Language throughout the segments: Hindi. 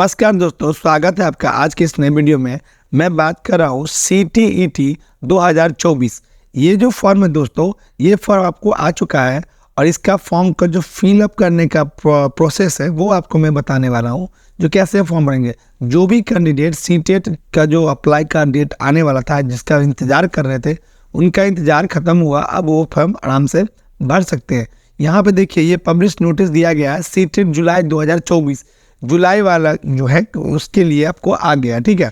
नमस्कार दोस्तों, स्वागत है आपका आज के इस नए वीडियो में। मैं बात कर रहा हूँ CTET 2024। ये जो फॉर्म है दोस्तों, ये फॉर्म आपको आ चुका है और इसका फॉर्म का जो फिलअप करने का प्रोसेस है वो आपको मैं बताने वाला हूँ। जो कैसे फॉर्म भरेंगे, जो भी कैंडिडेट सीटेट का जो अप्लाई का डेट आने वाला था, जिसका इंतज़ार कर रहे थे, उनका इंतज़ार ख़त्म हुआ। अब वो फॉर्म आराम से भर सकते हैं। यहाँ पे देखिए, ये पब्लिश नोटिस दिया गया है सीटेट जुलाई 2024। जुलाई वाला जो है उसके लिए आपको आ गया, ठीक है।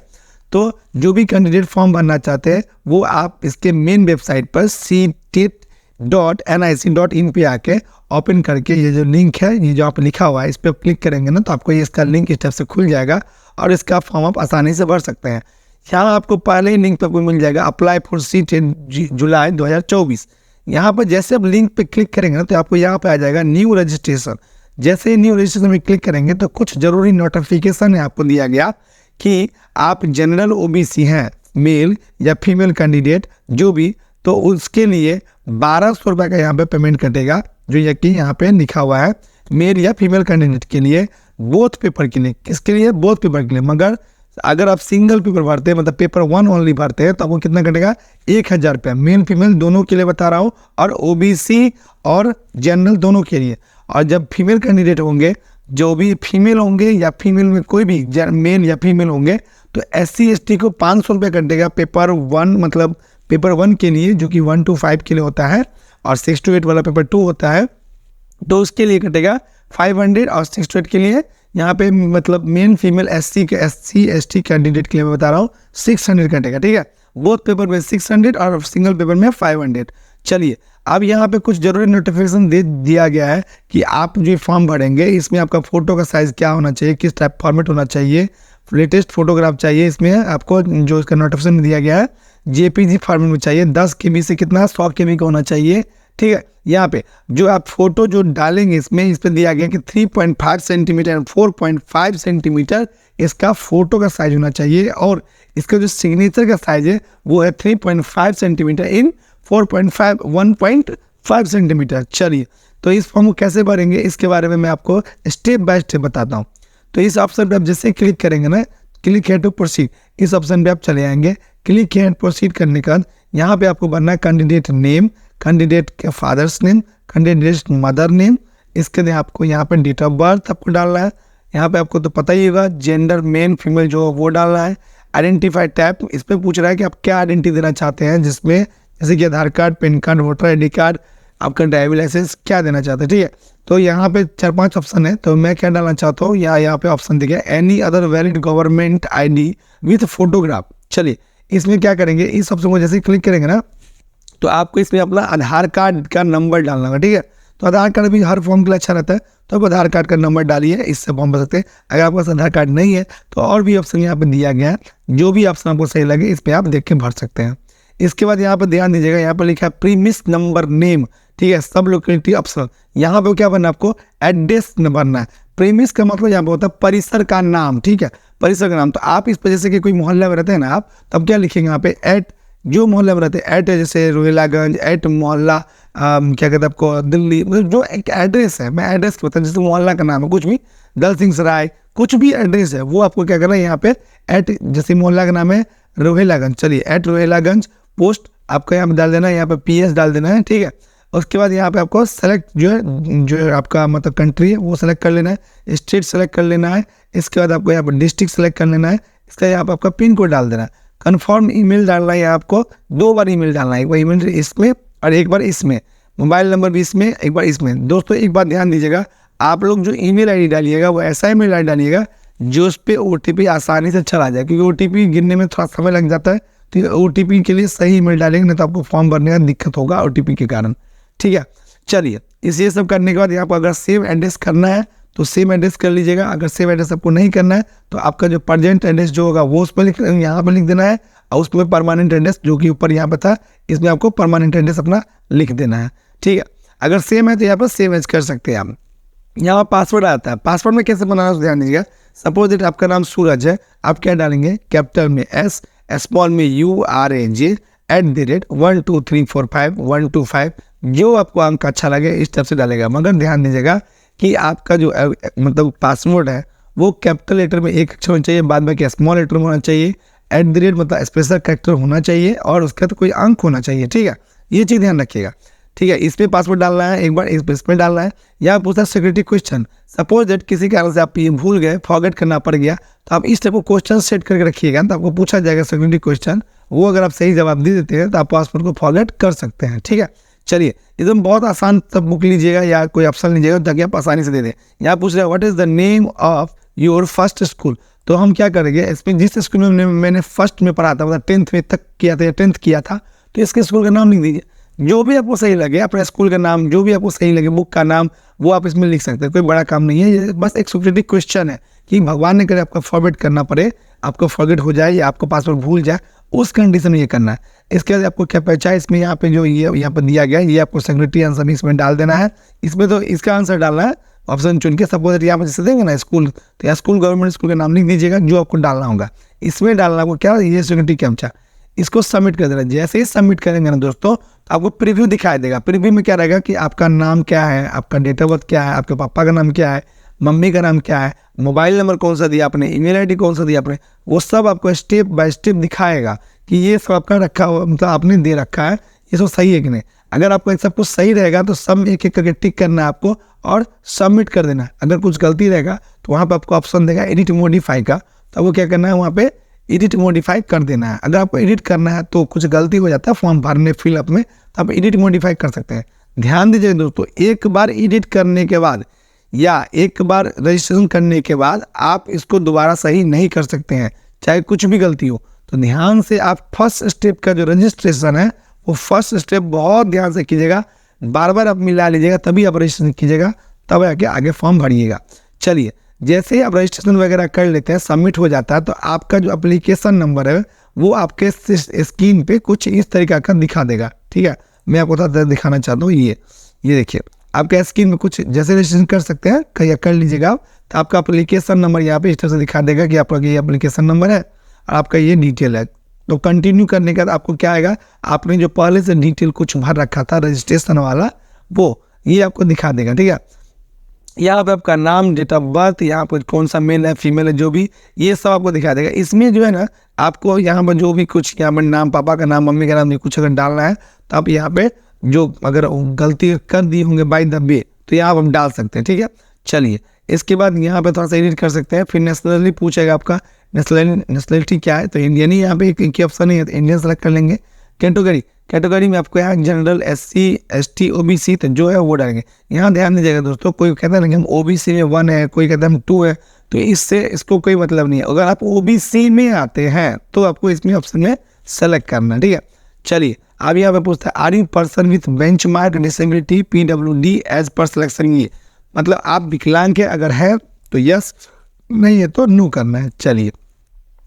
तो जो भी कैंडिडेट फॉर्म भरना चाहते हैं वो आप इसके मेन वेबसाइट पर ctet.nic.in पे आके ओपन करके ये जो लिंक है, ये जो आप लिखा हुआ है, इस पर क्लिक करेंगे ना तो आपको ये इसका लिंक इस तरफ से खुल जाएगा और इसका फॉर्म आप आसानी से भर सकते हैं। यहाँ आपको पहले ही लिंक पर मिल जाएगा अप्लाई फॉर सीटेट जुलाई 2024। यहाँ पर जैसे आप लिंक पे क्लिक करेंगे ना तो आपको यहाँ पे आ जाएगा न्यू रजिस्ट्रेशन। जैसे ही न्यू रजिस्ट्रेशन में क्लिक करेंगे तो कुछ ज़रूरी नोटिफिकेशन है आपको दिया गया कि आप जनरल OBC हैं, मेल या फीमेल कैंडिडेट जो भी, तो उसके लिए 1200 रुपये का यहाँ पे पेमेंट कटेगा। जो यकीन यहाँ पे लिखा हुआ है मेल या फीमेल कैंडिडेट के लिए, बोथ पेपर के लिए। किसके लिए? बोथ पेपर के लिए। मगर अगर आप सिंगल पेपर भरते हैं, मतलब पेपर 1 ओनली भरते हैं, तो आपको कितना कटेगा? 1000 रुपये। मेल फीमेल दोनों के लिए बता रहा हूँ, और OBC और जनरल दोनों के लिए। और जब फीमेल कैंडिडेट होंगे, जो भी फीमेल होंगे या फीमेल में कोई भी मेल या फीमेल होंगे, तो SC ST को 500 रुपये कटेगा पेपर 1, मतलब पेपर 1 के लिए, जो कि 1 to 5 के लिए होता है, और 6 to 8 वाला पेपर 2 होता है, तो उसके लिए कटेगा 500। और 6 to 8 के लिए यहाँ पे मतलब main female SC ST candidate के लिए मैं बता रहा हूँ 600 कटेगा, ठीक है। बोथ पेपर में 600 और सिंगल पेपर में 500। चलिए, अब यहाँ पे कुछ जरूरी नोटिफिकेशन दे दिया गया है कि आप जो फॉर्म भरेंगे इसमें आपका फ़ोटो का साइज़ क्या होना चाहिए, किस टाइप फॉर्मेट होना चाहिए, लेटेस्ट फोटोग्राफ चाहिए। इसमें आपको जो इसका नोटिफिकेशन दिया गया है JPG फॉर्मेट में चाहिए। 10 KB से कितना 100 KB का होना चाहिए, ठीक है। यहाँ पे जो आप फोटो जो डालेंगे इसमें, इस पर दिया गया कि 3.5 सेंटीमीटर और 4.5 सेंटीमीटर इसका फ़ोटो का साइज होना चाहिए, और इसका जो सिग्नेचर का साइज है वो है 3.5 सेंटीमीटर इन 1.5 सेंटीमीटर। चलिए, तो इस फॉर्म को कैसे भरेंगे इसके बारे में मैं आपको स्टेप बाय स्टेप बताता हूँ। तो इस ऑप्शन पे आप जैसे क्लिक करेंगे ना, क्लिक हेयर टू प्रोसीड, इस ऑप्शन पे आप चले आएंगे। क्लिक हेयर प्रोसीड करने के बाद यहाँ पे आपको भरना है कैंडिडेट नेम, कैंडिडेट के father's name, candidate mother name. इसके लिए आपको यहाँ पे डेट ऑफ बर्थ आपको डालना है। यहाँ पे आपको तो पता ही होगा, जेंडर मेल फीमेल जो वो डालना है। आइडेंटिफाई टाइप, इस पर पूछ रहा है कि आप क्या आइडेंटिटी देना चाहते हैं, जिसमें जैसे कि Aadhaar card, PAN card, voter ID card, आपका ड्राइविंग लाइसेंस, क्या देना चाहते हैं, ठीक है। तो यहाँ पे 4-5 ऑप्शन है, तो मैं क्या डालना चाहता हूँ, यहाँ पे ऑप्शन दिया any other valid government ID with photograph. चलिए, इसमें क्या करेंगे, इस ऑप्शन को जैसे क्लिक करेंगे ना तो आपको इसमें अपना आधार कार्ड का नंबर डालना होगा, ठीक है। तो आधार कार्ड भी हर फॉर्म के लिए अच्छा रहता है, तो आप आधार कार्ड का नंबर डालिए, इससे फॉर्म भर सकते हैं। अगर आपके पास आधार कार्ड नहीं है तो और भी ऑप्शन यहाँ पे दिया गया है, जो भी ऑप्शन आपको सही लगे इस पर आप देख के भर सकते हैं। इसके बाद यहाँ पर ध्यान दीजिएगा, यहाँ पर लिखा है प्रीमिस नंबर नेम, ठीक है, सब लोकेलिटी ऑप्शन। यहाँ पे क्या भरना है आपको? एड्रेस भरना है। प्रीमिस का मतलब यहाँ पे होता है परिसर का नाम, ठीक है, परिसर का नाम। तो आप इस पर जैसे कि कोई मोहल्ला में रहते हैं ना आप, तब क्या लिखेंगे यहाँ पे एट, जो मोहल्ला में रहते हैं एट, जैसे रोहिलागंज एट मोहल्ला, क्या कहते हैं आपको दिल्ली, मतलब जो एक एड्रेस है, मैं एड्रेस बताऊँ, जैसे मोहल्ला का नाम है कुछ भी, दल सिंह सराय, कुछ भी एड्रेस है वो आपको क्या करना है यहाँ पे एट, जैसे मोहल्ला का नाम है रोहिलागंज, चलिए एट रोहिलागंज पोस्ट आपको यहाँ पे डाल देना है, यहाँ पे PS डाल देना है, ठीक है। उसके बाद यहाँ पे आपको सेलेक्ट जो है, जो आपका मतलब कंट्री है वो सेलेक्ट कर लेना है, स्टेट सेलेक्ट कर लेना है। इसके बाद आपको यहाँ पर डिस्ट्रिक्ट सेलेक्ट कर लेना है। इसका यहाँ पर आपका पिन कोड डाल देना है। कन्फर्म ईमेल डालना है, आपको 2 बार ईमेल डालना है, एक बार ईमेल इसमें और एक बार इसमें, मोबाइल नंबर भी इसमें, एक बार इसमें। दोस्तों एक बात ध्यान दीजिएगा, आप लोग जो ईमेल ID डालिएगा वो ऐसा ईमेल ID डालिएगा जो उस पर OTP आसानी से चला जाए, क्योंकि OTP गिनने में थोड़ा समय लग जाता है। तो OTP के लिए सही ईमेल डालेंगे, नहीं तो आपको फॉर्म भरने का दिक्कत होगा OTP के कारण, ठीक है। चलिए, ये सब करने के बाद यहाँ पर अगर सेव एड्रेस करना है तो सेम एड्रेस कर लीजिएगा। अगर सेम एड्रेस आपको नहीं करना है तो आपका जो प्रेजेंट एड्रेस जो होगा वो उस पर यहाँ पर लिख देना है, और उसमें परमानेंट एड्रेस जो कि ऊपर यहाँ पर था, इसमें आपको परमानेंट एड्रेस अपना लिख देना है, ठीक है। अगर सेम है तो यहाँ पर सेव एज कर सकते हैं आप। यहाँ पर पासवर्ड आता है, पासवर्ड में कैसे बनाना है ध्यान दीजिएगा। सपोज दैट आपका नाम सूरज है, आप क्या डालेंगे? कैपिटल में S, स्मॉल में URAJ @12345 जो आपको अंक अच्छा लगे इस तरफ से डालेगा। मगर ध्यान दीजिएगा कि आपका जो मतलब पासवर्ड है वो कैपिटल लेटर में एक अक्षर होना चाहिए, बाद में क्या स्मॉल लेटर में होना चाहिए, @ मतलब स्पेशल कैरेक्टर होना चाहिए और उसका तो कोई अंक होना चाहिए। ठीक है, ये चीज़ ध्यान रखिएगा। ठीक है, इसमें पासवर्ड डालना है, एक बार इसमें डालना है। यहाँ पूछता है सिक्योरिटी क्वेश्चन, सपोज दैट किसी कारण से आप ये भूल गए, फॉरगेट करना पड़ गया, तो आप इस टाइप को क्वेश्चन सेट करके रखिएगा, तो आपको पूछा जाएगा सिक्योरिटी क्वेश्चन, वो अगर आप सही जवाब दे देते हैं तो आप पासवर्ड को फॉरगेट कर सकते हैं। ठीक है, चलिए एकदम बहुत आसान सब बुक लीजिएगा या कोई ऑप्शन लीजिएगा ताकि आप आसानी से दे दें। यहाँ पूछ रहे हैं what is the name of your first school, तो हम क्या करेंगे, इसमें जिस स्कूल में मैंने फर्स्ट में पढ़ा था, मतलब 10th में तक किया था या 10th किया था, तो इसके स्कूल का नाम लिख दीजिए, जो भी आपको सही लगे, अपने स्कूल का नाम जो भी आपको सही लगे, बुक का नाम वो आप इसमें लिख सकते हैं, कोई बड़ा काम नहीं है, ये बस एक सिक्योरिटी क्वेश्चन है कि भगवान ने करे आपका फॉरवर्ड करना पड़े, आपको फॉरगेट हो जाए या आपको पासवर्ड भूल जाए, उस कंडीशन में ये करना है। इसके बाद आपको क्या पहचान, इसमें यहाँ पे जो ये यहाँ पर दिया गया है, ये आपको सिक्योरिटी आंसर इसमें डाल देना है। इसमें तो इसका आंसर डालना है, ऑप्शन चुन के, सपोज यहाँ पर जैसे देंगे ना स्कूल, तो यहाँ स्कूल गवर्नमेंट स्कूल का नाम लिख दीजिएगा जो आपको डालना होगा। इसमें डालना आपको क्या, ये सिक्योरिटी कैप्चा, इसको सबमिट कर देना। जैसे ही सबमिट करेंगे ना दोस्तों, तो आपको प्रीव्यू दिखाई देगा। प्रीव्यू में क्या रहेगा कि आपका नाम क्या है, आपका डेट ऑफ बर्थ क्या है, आपके पापा का नाम क्या है, मम्मी का नाम क्या है, मोबाइल नंबर कौन सा दिया आपने, ईमेल आईडी कौन सा दिया आपने, वो सब आपको स्टेप बाय स्टेप दिखाएगा कि ये सब आपका रखा हुआ, मतलब आपने दे रखा है, ये सब सही है कि नहीं। अगर आपका सब कुछ सही रहेगा तो सब एक एक करके टिक करना है आपको और सबमिट कर देना है। अगर कुछ गलती रहेगा तो वहाँ पर आपको ऑप्शन देगा एडिट मॉडिफाई का, तो आपको क्या करना है, वहाँ पे एडिट मॉडिफाई कर देना है। अगर आपको एडिट करना है तो कुछ गलती हो जाता है फॉर्म भरने फिलअप में, तो आप एडिट मॉडिफाई कर सकते हैं। ध्यान दीजिए दोस्तों, एक बार एडिट करने के बाद या एक बार रजिस्ट्रेशन करने के बाद आप इसको दोबारा सही नहीं कर सकते हैं, चाहे कुछ भी गलती हो। तो ध्यान से आप फर्स्ट स्टेप का जो रजिस्ट्रेशन है, वो फर्स्ट स्टेप बहुत ध्यान से कीजिएगा, बार बार आप मिला लीजिएगा, तभी आप रजिस्ट्रेशन कीजिएगा, तब आके आगे फॉर्म भरिएगा। चलिए, जैसे ही आप रजिस्ट्रेशन वगैरह कर लेते हैं, सबमिट हो जाता है, तो आपका जो एप्लीकेशन नंबर है वो आपके स्क्रीन पे कुछ इस तरीका का दिखा देगा। ठीक है, मैं आपको थोड़ा दिखाना चाहता हूँ, ये देखिए आपके स्क्रीन में कुछ जैसे रजिस्ट्रेशन कर सकते हैं, कर लीजिएगा आप, तो आपका एप्लीकेशन नंबर यहाँ पे इस तरह से दिखा देगा कि आपका ये एप्लीकेशन नंबर है और आपका ये डिटेल है। तो कंटिन्यू करने के बाद आपको क्या आएगा, आपने जो पहले से डिटेल कुछ भर रखा था रजिस्ट्रेशन वाला, वो ये आपको दिखा देगा। ठीक है, यहाँ पे आपका नाम, डेट ऑफ बर्थ, यहाँ पर कौन सा मेल है फीमेल है, जो भी ये सब आपको दिखा देगा। इसमें जो है ना, आपको यहाँ पर जो भी कुछ यहाँ पर नाम, पापा का नाम, मम्मी का नाम, कुछ अगर डालना है तो आप यहाँ पे जो अगर गलती कर दी होंगे बाय द वे, तो यहाँ आप डाल सकते हैं। ठीक है, चलिए इसके बाद यहाँ पे थोड़ा सा एडिट कर सकते हैं। फिर नेशनलिटी पूछेगा आपका, नेशनलिटी क्या है, तो इंडियन ही यहाँ पे एक ऑप्शन है, तो इंडियन सेलेक्ट कर लेंगे। कैटेगरी में आपको यहाँ जनरल, SC ST OBC, तो जो है वो डालेंगे। यहाँ ध्यान दीजिएगा दोस्तों, कोई कहता है ना कि हम OBC में 1 है, कोई कहता है हम 2 है, तो इससे इसको कोई मतलब नहीं है। अगर आप OBC में आते हैं तो आपको इसमें ऑप्शन में सेलेक्ट करना है। ठीक है, चलिए अब यहाँ पे पूछता है are you person with benchmark disability PWD as per selection, ये मतलब आप विकलांग है, अगर है तो यस, नहीं है तो नो करना है। चलिए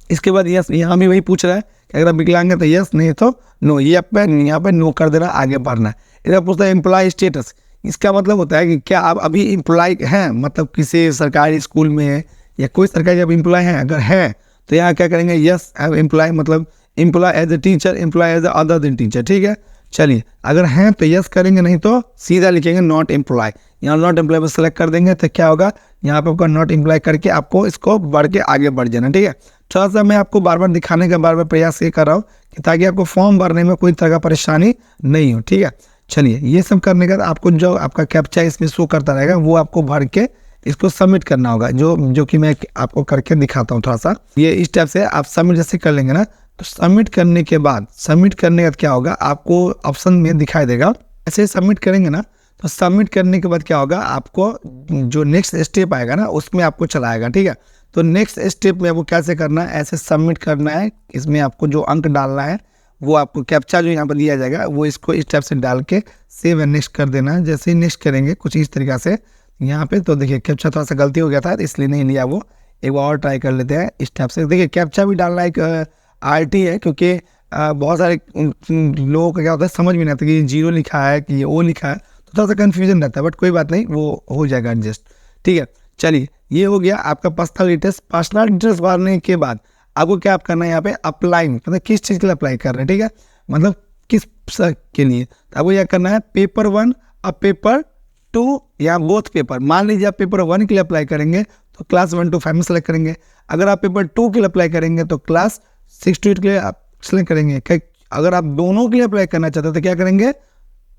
इसके बाद यस, यहाँ भी वही पूछ रहा है कि अगर आप विकलांग है तो यस, नहीं तो नो, ये आप यहाँ पे नो कर देना, आगे बढ़ना है। इधर पूछता है एम्प्लॉय स्टेटस, इसका मतलब होता है कि क्या आप अभी एम्प्लॉय हैं, मतलब किसी सरकारी स्कूल में है या कोई सरकारी जब एम्प्लॉय हैं, अगर है तो यहाँ क्या करेंगे, यस एम्प्लॉय, मतलब employ as a teacher, employ as other than teacher. ठीक है, चलिए अगर हैं तो यस करेंगे, नहीं तो सीधा लिखेंगे नॉट एम्प्लॉय। यहाँ नॉट एम्प्लॉय पर सेलेक्ट कर देंगे तो क्या होगा, यहाँ पे आपका नॉट एम्प्लॉय करके आपको इसको बढ़ के आगे बढ़ जाना। ठीक है, थोड़ा सा मैं आपको बार बार दिखाने का बार बार प्रयास ये कर रहा हूँ कि ताकि आपको फॉर्म भरने में कोई तरह का परेशानी नहीं हो। ठीक है, चलिए ये सब करने का आपको जो आपका कैप्चा इसमें शो करता रहेगा, वो आपको भर के इसको सबमिट करना होगा, जो कि मैं आपको करके दिखाता हूँ। थोड़ा सा ये इस टाइप से आप सबमिट जैसे कर लेंगे ना, तो सबमिट करने के बाद क्या होगा, आपको ऑप्शन में दिखाई देगा। ऐसे सबमिट करेंगे ना, तो सबमिट करने के बाद क्या होगा, आपको जो नेक्स्ट स्टेप आएगा ना, उसमें आपको चलाएगा। ठीक है, तो नेक्स्ट स्टेप में आपको कैसे करना है, ऐसे सबमिट करना है। इसमें आपको जो अंक डालना है, वो आपको कैप्चा जो यहाँ पर दिया जाएगा, वो इसको इस टाइप से डाल के सेव एंड नेक्स्ट कर देना है। जैसे ही नेक्स्ट करेंगे कुछ इस तरीका से यहाँ पे, तो देखिए कैप्चा थोड़ा सा गलती हो गया था, इसलिए नहीं लिया वो, एक बार और ट्राई कर लेते हैं इस टाइप से। देखिए कैप्चा भी डालना एक RT है, क्योंकि बहुत सारे लोगों का क्या होता है, समझ में नहीं आता कि ये 0 लिखा है कि ये O लिखा है, तो थोड़ा सा कन्फ्यूजन रहता है, बट कोई बात नहीं, वो हो जाएगा एडजस्ट। ठीक है, चलिए ये हो गया आपका पर्सनल डिटेल्स भरने के बाद आपको क्या आप करना है, यहाँ पे अप्लाई, मतलब किस चीज़ के लिए अप्लाई कर रहे हैं। ठीक है, मतलब किस के लिए, तो आपको यह करना है पेपर 1 और पेपर 2 या बोथ पेपर। मान लीजिए आप पेपर 1 के लिए अप्लाई करेंगे, तो तो क्लास 1 to 5 में सेलेक्ट करेंगे। अगर आप पेपर 2 के लिए अप्लाई करेंगे तो क्लास 6 to 8 के लिए आप सेलेक्ट करेंगे। अगर आप दोनों के लिए अप्लाई करना चाहते हैं तो क्या करेंगे,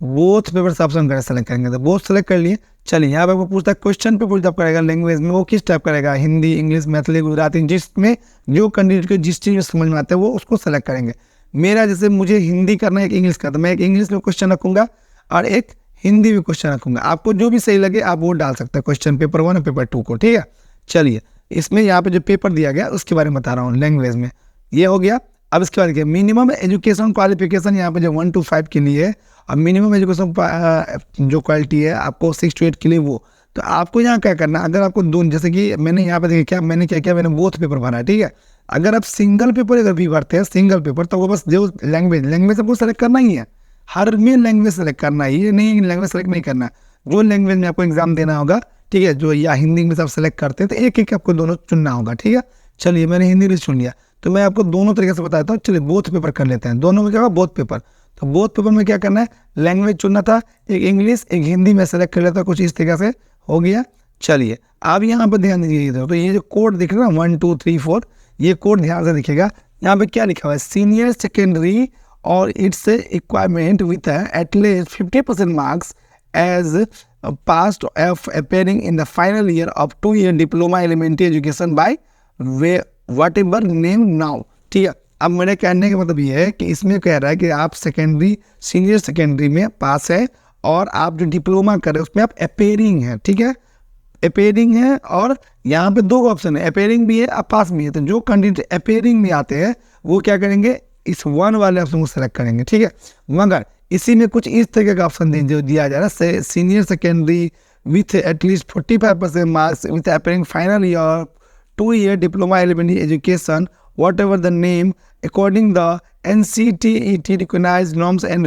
बोथ पेपर से ऑप्शन सेलेक्ट करेंगे। तो बोथ सेलेक्ट कर लिए। चलिए यहाँ पे आपको पूछता है क्वेश्चन पेपर जब करेगा लैंग्वेज में वो किस टाइप करेगा, हिंदी, इंग्लिश, मैथिली, गुजराती, जिसमें जो कैंडिडेट को जिस चीज़ में समझ में आता है वो उसको सेलेक्ट करेंगे। मेरा जैसे मुझे हिंदी करना है, एक इंग्लिश का, तो मैं एक इंग्लिश में क्वेश्चन रखूंगा और एक हिंदी में क्वेश्चन रखूंगा। आपको जो भी सही लगे आप वो डाल सकते हैं क्वेश्चन पेपर 1 और पेपर 2 को, ठीक है। चलिए इसमें यहाँ पे जो पेपर दिया गया उसके बारे में बता रहा हूँ लैंग्वेज में, ये हो गया। अब इसके बाद मिनिमम एजुकेशन क्वालिफिकेशन यहाँ पे जो 1 to 5 के लिए है और मिनिमम एजुकेशन जो क्वालिटी है आपको 6 to 8 के लिए वो। तो आपको यहाँ क्या करना, अगर आपको दोनों, जैसे कि मैंने यहाँ पे देखिए क्या मैंने क्या किया, मैंने बोथ पेपर भरा है, ठीक है। अगर आप सिंगल पेपर अगर भी भरते हैं सिंगल पेपर, तो वो बस जो लैंग्वेज आपको सेलेक्ट करना ही है, हर में लैंग्वेज सेलेक्ट करना ही है, नहीं लैंग्वेज सेलेक्ट नहीं करना। जो लैंग्वेज में आपको एग्जाम देना होगा, ठीक है, जो या हिंदी इंग्लिश आप सेलेक्ट करते हैं तो एक एक आपको दोनों चुनना होगा, ठीक है। चलिए मैंने हिंदी इंग्लिश चुन लिया, तो मैं आपको दोनों तरीके से बताता हूँ। चलिए बोथ पेपर कर लेते हैं। दोनों में क्या होगा, बोथ पेपर। तो बोथ पेपर में क्या करना है, लैंग्वेज चुनना था, एक इंग्लिश एक हिंदी में सेलेक्ट कर लेता, कुछ इस तरीके से हो गया। चलिए अब यहाँ पर ध्यान दीजिए, तो ये जो कोड दिख रहा है 1 2 3 4, ये कोड ध्यान से दिखेगा। यहाँ पे क्या लिखा हुआ है, सीनियर सेकेंडरी और its requirement with at least 50% marks as passed of appearing in the final year of 2 year diploma elementary education by whatever name now, ठीक है। अब मेरे कहने का मतलब ये है कि इसमें कह रहा है कि आप सेकेंडरी सीनियर सेकेंडरी में पास है और आप जो डिप्लोमा कर रहे हैं उसमें आप अपेयरिंग है, ठीक है, अपेयरिंग है। और यहाँ पे 2 ऑप्शन है, अपेयरिंग भी है और पास भी है। तो जो कैंडिडेट अपेयरिंग में आते हैं वो क्या करेंगे, इस 1 वाले ऑप्शन को सेलेक्ट करेंगे, ठीक है। मगर इसी में कुछ इस तरीके का ऑप्शन जो दिया जा रहा है, senior secondary with at least 45% marks with appearing final year 2 year diploma elementary education whatever the name according the NCTET recognised norms and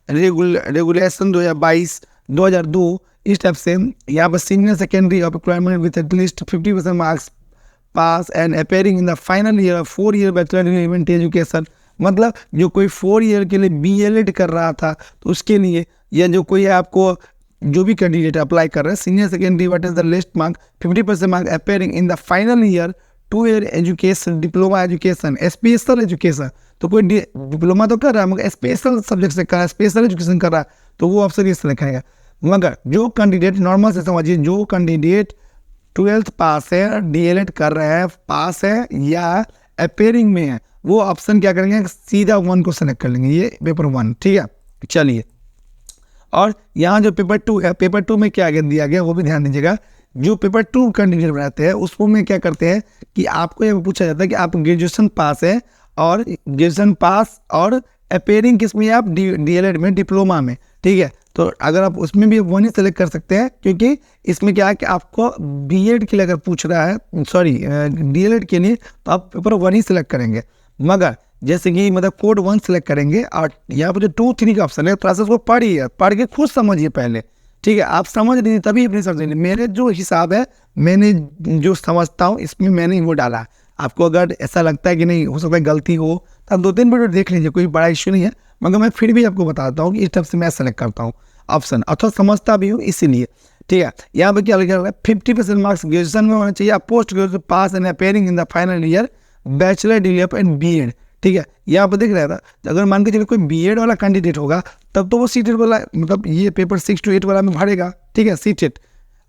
regulation 2022 इस टाइप से। यहाँ पर senior secondary of requirement with at least 50% marks pass and appearing in the final year 4 year bachelor elementary education. मतलब जो कोई 4 year के लिए BLED कर रहा था तो उसके लिए, या जो कोई आपको जो भी कैंडिडेट अप्लाई कर रहे हैं, senior secondary what is the list mark 50% mark appearing in the final year 2 year education diploma education special education. तो कोई डिप्लोमा तो कर रहा है मगर स्पेशल सब्जेक्ट से कर रहा है, स्पेशल एजुकेशन कर रहा है, तो वो ऑप्शन इस तरह है। मगर जो कैंडिडेट नॉर्मल से समझिए, जो कैंडिडेट 12th पास है, DLED कर रहे हैं, पास है या अपेयरिंग में है, वो ऑप्शन क्या करेंगे, सीधा 1 को सेलेक्ट कर लेंगे, ये पेपर 1, ठीक है। चलिए और यहाँ जो पेपर 2 है, पेपर 2 में क्या दिया गया वो भी ध्यान दीजिएगा। जो पेपर 2 कैंडिडेट बनाते हैं उसको में क्या करते हैं कि आपको ये पूछा जाता है कि आप ग्रेजुएशन पास है और ग्रेजुएशन पास और अपेयरिंग किस में, आप DLED में, डिप्लोमा में, ठीक है। तो अगर आप उसमें भी 1 ही सेलेक्ट कर सकते हैं, क्योंकि इसमें क्या है कि आपको BEd के लिए अगर पूछ रहा है, सॉरी DLED के लिए, तो आप पेपर 1 ही सेलेक्ट करेंगे। मगर जैसे कि मतलब कोड 1 सेलेक्ट करेंगे और यहाँ पर जो 2 3 का ऑप्शन है, थोड़ा सा उसको पढ़िए, पढ़ के खुद समझिए पहले, ठीक है। आप समझ लीजिए तभी अपनी समझ। मेरे जो हिसाब है, मैंने जो समझता हूँ इसमें मैंने वो डाला है। आपको अगर ऐसा लगता है कि नहीं हो सकता है गलती हो, तो आप 2-3 वीडियो देख लीजिए, कोई बड़ा इश्यू नहीं है। मगर मैं फिर भी आपको बताता हूँ कि इस टाइप से मैं सेलेक्ट करता हूँ ऑप्शन, अथवा समझता भी हूँ इसीलिए, ठीक है। यहाँ पर क्या लिखा है, 50% मार्क्स ग्रेजुएशन में होना चाहिए, post graduation pass and appearing in the final year bachelor DLED and BEd, ठीक है। यहाँ पर दिख रहा था, अगर मान के चलिए कोई BEd वाला कैंडिडेट होगा तब तो वो सीटेट वाला, मतलब ये पेपर 6 to 8 वाला में भरेगा, ठीक है, सीटेट।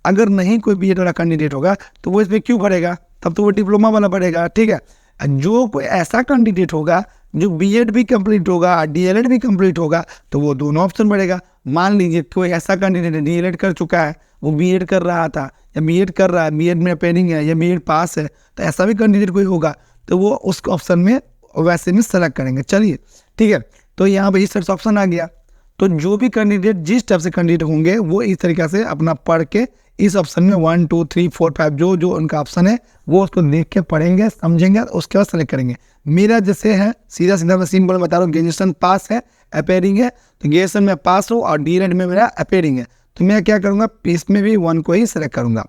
अगर नहीं कोई BEd वाला कैंडिडेट होगा तो वो इसमें क्यों भरेगा, तब तो वो डिप्लोमा वाला भरेगा, ठीक है। जो कोई ऐसा कैंडिडेट होगा जो BEd भी कंप्लीट होगा, DLED भी कंप्लीट होगा, तो वो दोनों ऑप्शन बढ़ेगा। मान लीजिए कोई ऐसा कैंडिडेट DLED कर चुका है, वो BEd कर रहा था या BEd कर रहा है, BEd में अपेयरिंग है या BEd पास है, तो ऐसा भी कैंडिडेट कोई होगा तो वो उस ऑप्शन में वैसे में सेलेक्ट करेंगे। चलिए ठीक है, तो यहाँ पे इस तरह से ऑप्शन आ गया। तो जो भी कैंडिडेट जिस टाइप से कैंडिडेट होंगे वो इस तरीके से अपना पढ़ के इस ऑप्शन में 1 2 3 4 5 जो उनका ऑप्शन है वो उसको देख के पढ़ेंगे, समझेंगे, उसके बाद सेलेक्ट करेंगे। मेरा जैसे है सीधा सीधा मैं सिंपल बता रहा हूँ, ग्रेजुएशन पास है, अपेयरिंग है, तो ग्रेजुएशन में पास हो और DLED में मेरा अपेयरिंग है, तो मैं क्या करूँगा, इसमें भी 1 को ही सेलेक्ट करूँगा,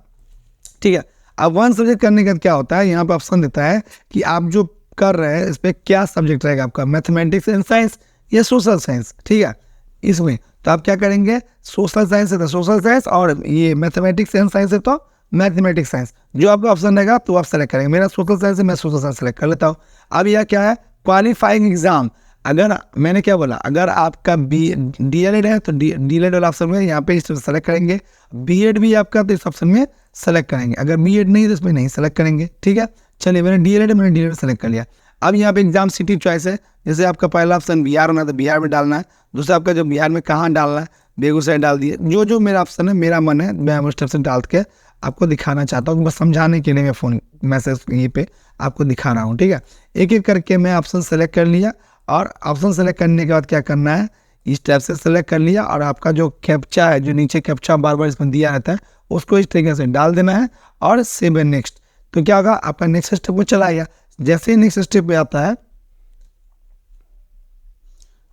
ठीक है। अब 1 सब्जेक्ट करने का क्या होता है, यहाँ पे ऑप्शन देता है कि आप जो कर रहे हैं इस पर क्या सब्जेक्ट रहेगा आपका, मैथमेटिक्स एंड साइंस या सोशल साइंस, ठीक है। इसमें, तो आप क्या करेंगे, सोशल साइंस है तो सोशल साइंस, और ये मैथमेटिक्स एंड साइंस है तो मैथमेटिक्स साइंस, जो आपका ऑप्शन रहेगा तो आप सेलेक्ट करेंगे। मेरा सोशल साइंस है, मैं सोशल साइंस सेलेक्ट कर लेता हूँ। अब यह क्या है, क्वालिफाइंग एग्जाम। अगर मैंने क्या बोला, अगर आपका DLED है तो DLED वाला ऑप्शन में यहाँ पे इस सेलेक्ट करेंगे। B.Ed भी आपका तो इस ऑप्शन में सेलेक्ट करेंगे। अगर B.Ed नहीं तो इसमें नहीं सेलेक्ट करेंगे, ठीक है। चलिए मैंने DLED सेलेक्ट कर लिया। अब यहाँ पे एग्जाम सिटी चॉइस है, जैसे आपका पहला ऑप्शन बिहार होना है तो बिहार में डालना है, दूसरा आपका जो बिहार में कहाँ डालना है, बेगूसराय डाल दिए। जो मेरा ऑप्शन है, मेरा मन है, मैं उस टाइप से डाल के आपको दिखाना चाहता हूँ, बस समझाने के लिए मैं फ़ोन मैसेज ये पे आपको दिखा रहा हूँ, ठीक है। एक एक करके मैं ऑप्शन सेलेक्ट कर लिया, और ऑप्शन सेलेक्ट करने के बाद क्या करना है, इस टाइप से सेलेक्ट कर लिया, और आपका जो कैप्चा है, जो नीचे कैप्चा बार बार इसमें दिया रहता है, उसको इस तरीके से डाल देना है और सेव एंड नेक्स्ट। तो क्या होगा, आपका नेक्स्ट स्टेप में चला गया। जैसे ही नेक्स्ट स्टेप पे आता है,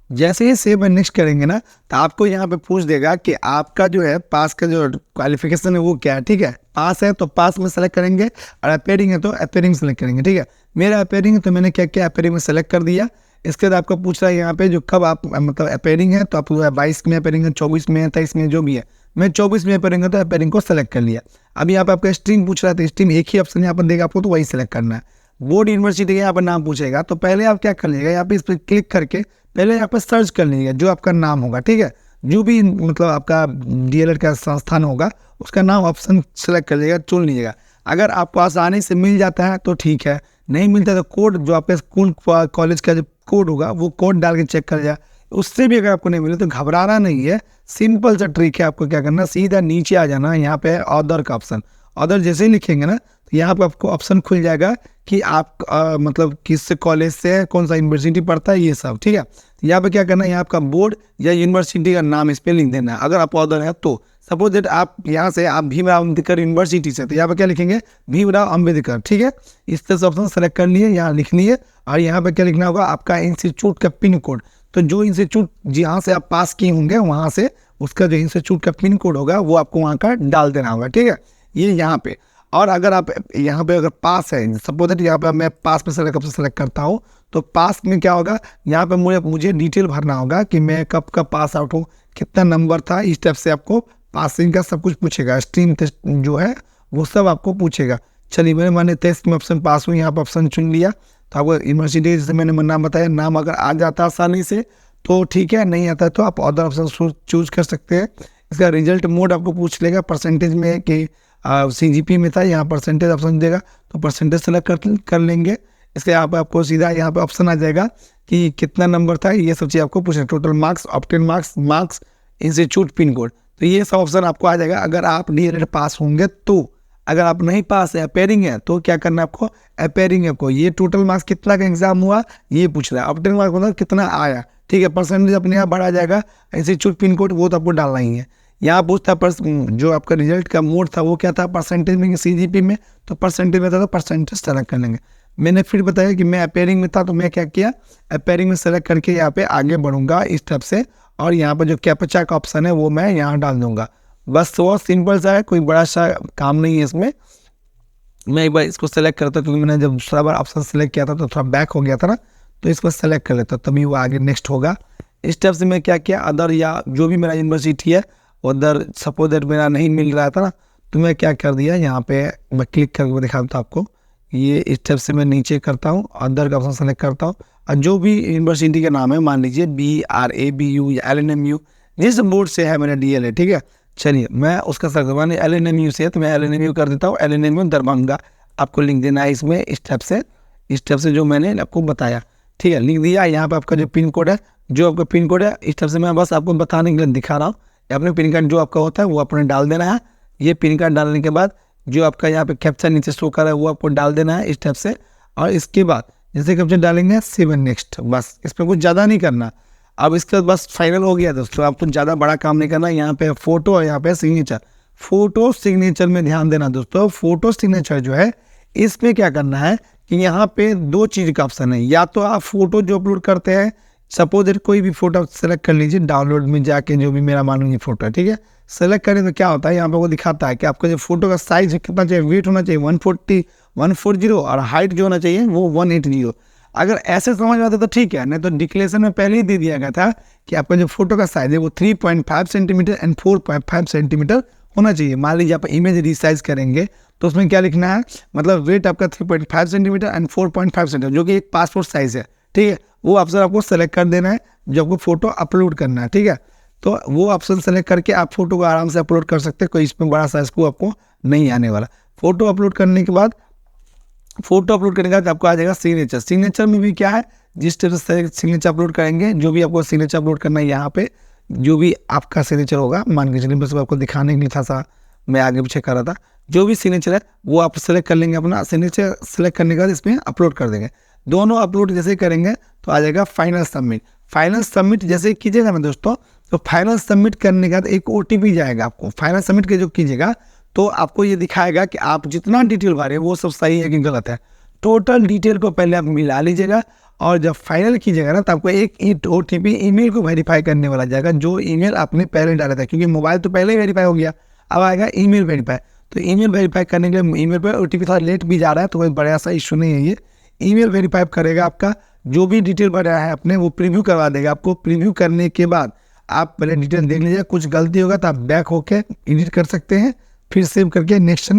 जैसे ही सेव एंड नेक्स्ट करेंगे ना, तो आपको यहाँ पे पूछ देगा कि आपका जो है पास का जो क्वालिफिकेशन है वो क्या है, ठीक है। पास है तो पास में सेलेक्ट करेंगे, और अपेयरिंग है तो अपेयरिंग सेलेक्ट करेंगे, ठीक है। मेरा अपेयरिंग है तो मैंने क्या किया, अपेयरिंग में सेलेक्ट कर दिया। इसके बाद आपको पूछ रहा है यहाँ पे जो कब आप मतलब अपेयरिंग है, तो आप 22 में अपेयरिंग है, 24 में है, 23 में, जो भी है। मैं 24 में अपेयरिंग है तो अपेयरिंग को सेलेक्ट कर लिया। अब यहाँ पे आपका स्ट्रीम पूछ रहा है, तो स्ट्रीम एक ही ऑप्शन यहाँ पर देगा आपको, तो वही सेलेक्ट करना है। बोर्ड यूनिवर्सिटी का यहाँ पर नाम पूछेगा, तो पहले आप क्या कर लीजिएगा, यहाँ पे इस पर क्लिक करके पहले यहाँ पर सर्च कर लीजिएगा जो आपका नाम होगा, ठीक है। जो भी मतलब आपका DLED का संस्थान होगा उसका नाम ऑप्शन सेलेक्ट कर लीजिएगा, चुन लीजिएगा। अगर आपको आसानी से मिल जाता है तो ठीक है, नहीं मिलता तो कोड, जो आपके स्कूल कॉलेज का जो कोड होगा वो कोड डाल के चेक कर लीजिएगा। उससे भी अगर आपको नहीं मिले तो घबराना नहीं है, सिंपल सा ट्रिक है। आपको क्या करना, सीधा नीचे आ जाना, यहाँ पे अदर का ऑप्शन, अदर जैसे ही लिखेंगे ना, तो यहाँ पे आपको ऑप्शन खुल जाएगा कि आप मतलब किस कॉलेज से, कौन सा यूनिवर्सिटी पढ़ता है, ये सब, ठीक है। तो यहाँ पे क्या करना है, यहाँ आपका बोर्ड या यूनिवर्सिटी का नाम इस पर लिख देना है। अगर आप अदर है तो सपोज दैट आप यहाँ से आप भीमराव अम्बेडकर यूनिवर्सिटी से, तो यहाँ पे क्या लिखेंगे, भीमराव अम्बेडकर, ठीक है। इस तरह से ऑप्शन सेलेक्ट कर लिए, यहाँ लिख लिए, और यहाँ पे क्या लिखना होगा, आपका इंस्टीट्यूट का पिन कोड। तो जो इंस्टीट्यूट जहाँ से आप पास किए होंगे वहाँ से उसका जो इंस्टीट्यूट का पिन कोड होगा वो आपको वहाँ का डाल देना होगा, ठीक है। ये यहाँ पे, और अगर आप यहाँ पे अगर पास है, सपोज दैट यहाँ पे मैं पास में सेलेक्ट करता हूँ, तो पास में क्या होगा, यहाँ पे मुझे डिटेल भरना होगा कि मैं कब पास आउट हूँ, कितना नंबर था। इस टाइप से आपको पासिंग का सब कुछ पूछेगा, स्ट्रीम टेस्ट जो है वो सब आपको पूछेगा। चलिए मैंने 23 में ऑप्शन पास हुई, यहाँ पर ऑप्शन चुन लिया। तो आपको यूनिवर्सिटी जैसे मैंने नाम बताया, नाम अगर आ जाता आसानी से तो ठीक है, नहीं आता तो आप अदर ऑप्शन चूज कर सकते हैं। इसका रिजल्ट मोड आपको पूछ लेगा, परसेंटेज में कि CGP में था, यहाँ परसेंटेज ऑप्शन देगा तो परसेंटेज सेलेक्ट कर लेंगे। इसके यहाँ पे आपको सीधा यहाँ पे ऑप्शन आ जाएगा कि कितना नंबर था, ये सब चीज़ आपको पूछना, total marks, obtain marks, institute pin code, तो ये सब ऑप्शन आपको आ जाएगा अगर आप DLED पास होंगे तो। अगर आप नहीं पास है, अपेयरिंग है, तो क्या करना है आपको, अपेयरिंग है आपको ये टोटल मार्क्स कितना का एग्जाम हुआ ये पूछ रहा है, ऑब्टेन मार्क्स मतलब कितना आया, ठीक है। परसेंटेज अपने आप बढ़ा जाएगा, इंस्टीट्यूट पिन कोड वो तो आपको डालना ही है। यहाँ पूछता जो आपका रिजल्ट का मोड था वो क्या था, परसेंटेज में, CGP में, तो परसेंटेज में था तो परसेंटेज सेलेक्ट कर लेंगे। मैंने फिर बताया कि मैं अपेयरिंग में था तो मैं क्या किया, अपेयरिंग में सेलेक्ट करके यहाँ पे आगे बढ़ूंगा इस टाइप से, और यहाँ पर जो कैप्चा का ऑप्शन है वो मैं यहाँ डाल दूंगा। बस बहुत सिंपल सा है, कोई बड़ा सा काम नहीं है इसमें। मैं एक बार इसको सेलेक्ट करता, क्योंकि मैंने जब दूसरा बार ऑप्शन सेलेक्ट किया था तो थोड़ा बैक हो गया था ना, तो इसको सेलेक्ट कर लेता तभी वो आगे नेक्स्ट होगा। इस टाइप से मैं क्या किया, अदर या जो भी मेरा यूनिवर्सिटी है उधर सपोज दैट मेरा नहीं मिल रहा था ना, तो मैं क्या कर दिया, यहाँ पे मैं क्लिक करके दिखाता हूँ आपको। ये इस टाइप से मैं नीचे करता हूँ, अदर का ऑप्शन सेलेक्ट करता हूँ, और जो भी यूनिवर्सिटी का नाम है, मान लीजिए BRABU या LNMU, जिस बोर्ड से है मेरा DLED, ठीक है। चलिए मैं उसका सर्च, मैंने LNMU से है तो मैं LNMU कर देता हूँ, LNMU दरभंगा आपको लिंक देना है इसमें, इस टाइप से जो मैंने आपको बताया, ठीक है, लिख दिया। यहाँ पे आपका जो पिन कोड है, जो आपका पिन कोड है, इस टाइप से मैं बस आपको बताने के लिए दिखा रहा हूँ। अपने पिन कार्ड जो आपका होता है वो अपने डाल देना है। ये पिन कार्ड डालने के बाद जो आपका यहाँ पे कैप्चा नीचे शो कर रहा है वो आपको डाल देना है इस टाइप से, और इसके बाद जैसे कैप्चा डालेंगे सेव एंड नेक्स्ट, बस इस पर कुछ ज़्यादा नहीं करना। अब इसके बाद बस फाइनल हो गया दोस्तों, आपको ज़्यादा बड़ा काम नहीं करना। यहाँ पे फोटो और यहाँ पे सिग्नेचर, फोटो सिग्नेचर में ध्यान देना दोस्तों। फोटो सिग्नेचर जो है इसमें क्या करना है कि यहाँ पे दो चीज़ का ऑप्शन है, या तो आप फोटो जो अपलोड करते हैं, सपोज दैट कोई भी फोटो सेलेक्ट कर लीजिए, डाउनलोड में जाके जो भी मेरा मालूम ये फोटो है, ठीक है, सेलेक्ट करें तो क्या होता है यहाँ पे वो दिखाता है कि आपका जो फोटो का साइज कितना चाहिए, वेट होना चाहिए 140 और हाइट जो होना चाहिए वो 180। अगर ऐसे समझ में आता तो ठीक है, नहीं तो डिक्लेरेशन में पहले ही दे दिया गया था कि आपका जो फोटो का साइज है वो 3.5 सेंटीमीटर एंड 4.5 सेंटीमीटर होना चाहिए। मान लीजिए आप इमेज रिसाइज करेंगे तो उसमें क्या लिखना है, मतलब वेट आपका 3.5 सेंटीमीटर एंड 4.5 सेंटीमीटर, जो कि एक पासपोर्ट साइज है, ठीक है। वो ऑप्शन आपको सेलेक्ट कर देना है जब आपको फोटो अपलोड करना है, ठीक है। तो वो ऑप्शन सेलेक्ट करके आप फोटो को आराम से अपलोड कर सकते हैं, कोई इसमें बड़ा साइज को आपको नहीं आने वाला। फोटो अपलोड करने के बाद आपको आ जाएगा सिग्नेचर। सिग्नेचर में भी क्या है, जिस तरह से सिग्नेचर अपलोड करेंगे, जो भी आपको सिग्नेचर अपलोड करना है, यहाँ पे जो भी आपका सिग्नेचर होगा, मान के चलिए बस आपको दिखाने के लिए था सा मैं आगे पीछे कर रहा था, जो भी सिग्नेचर है वो आप सेलेक्ट कर लेंगे। अपना सिग्नेचर सेलेक्ट करने के बाद इसमें अपलोड कर देंगे। दोनों अपलोड जैसे करेंगे तो आ जाएगा फाइनल सबमिट। फाइनल सबमिट जैसे कीजिएगा ना दोस्तों, तो फाइनल सबमिट करने के बाद एक OTP जाएगा आपको। फाइनल सबमिट के जो कीजिएगा तो आपको ये दिखाएगा कि आप जितना डिटेल भरे वो सब सही है कि गलत है। टोटल डिटेल को पहले आप मिला लीजिएगा और जब फाइनल कीजिएगा ना तो आपको एक OTP ईमेल को वेरीफाई करने वाला जाएगा, जो ईमेल आपने पहले डाला था, क्योंकि मोबाइल तो पहले ही वेरीफाई हो गया, अब आएगा ईमेल वेरीफाई। तो ईमेल वेरीफाई करने के लिए ईमेल पर OTP थोड़ा लेट भी जा रहा है, तो कोई बड़ा सा इशू नहीं है। ये ईमेल वेरीफाई करेगा, आपका जो भी डिटेल भरा है अपने वो प्रीव्यू करवा देगा आपको। प्रीव्यू करने के बाद आप पहले डिटेल देख लीजिए, कुछ गलती होगा तो आप बैक होके एडिट कर सकते हैं, फिर सेव करके नेक्स्ट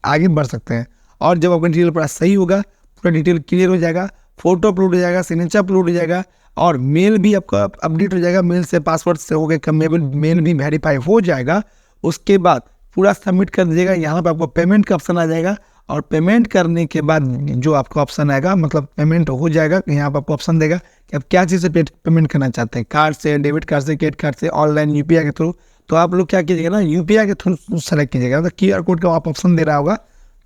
आगे बढ़ सकते हैं। और जब आपका डिटेल पूरा सही होगा, पूरा डिटेल क्लियर हो जाएगा, फोटो अपलोड हो जाएगा, सिग्नेचर अपलोड हो जाएगा और मेल भी आपका अपडेट हो जाएगा, मेल से पासवर्ड से हो गया, मेल भी वेरीफाई हो जाएगा। उसके बाद पूरा सबमिट कर दीजिएगा। यहाँ पर आपको पेमेंट का ऑप्शन आ जाएगा और पेमेंट करने के बाद जो आपको ऑप्शन आएगा, मतलब पेमेंट हो जाएगा, यहाँ पर आपको ऑप्शन देगा कि आप क्या चीज़ से पेमेंट करना चाहते हैं, कार्ड से, डेबिट कार्ड से, क्रेडिट कार्ड से, ऑनलाइन UPI के थ्रू। तो आप लोग क्या कीजिएगा ना, UPI के थ्रू सेलेक्ट कीजिएगा। मतलब QR कोड का आप ऑप्शन दे रहा होगा,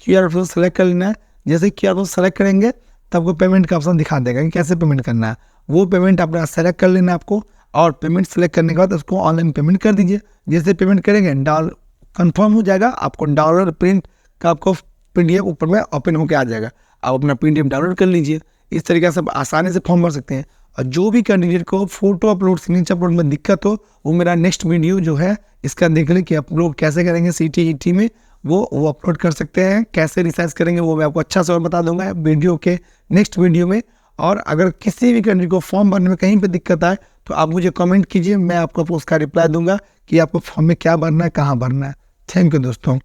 QR कोड सेलेक्ट कर लेना है। जैसे QR कोड सेलेक्ट करेंगे तो आपको पेमेंट का ऑप्शन दिखा देगा कि कैसे पेमेंट करना है। वो पेमेंट अपना सेलेक्ट कर लेना आपको, और पेमेंट सेलेक्ट करने के बाद उसको ऑनलाइन पेमेंट कर दीजिए। जैसे पेमेंट करेंगे कंफर्म हो जाएगा, आपको डाउनलोड प्रिंट का आपको PDF ऊपर में ओपन होकर आ जाएगा, आप अपना PDF डाउनलोड कर लीजिए। इस तरीके से आप आसानी से फॉर्म भर सकते हैं। और जो भी कैंडिडेट को फोटो अपलोड, सिग्नेचर अपलोड में दिक्कत हो, वो मेरा नेक्स्ट वीडियो जो है इसका देख लें कि अपलोड कैसे करेंगे CTET में, वो अपलोड कर सकते हैं। कैसे रिसाइज करेंगे वो मैं आपको अच्छा से और बता दूंगा वीडियो के नेक्स्ट वीडियो में। और अगर किसी भी कैंडिडेट को फॉर्म भरने में कहीं पर दिक्कत आए तो आप मुझे कमेंट कीजिए, मैं आपको उसका रिप्लाई दूंगा कि आपको फॉर्म में क्या भरना है, कहाँ भरना है। थैंक यू दोस्तों।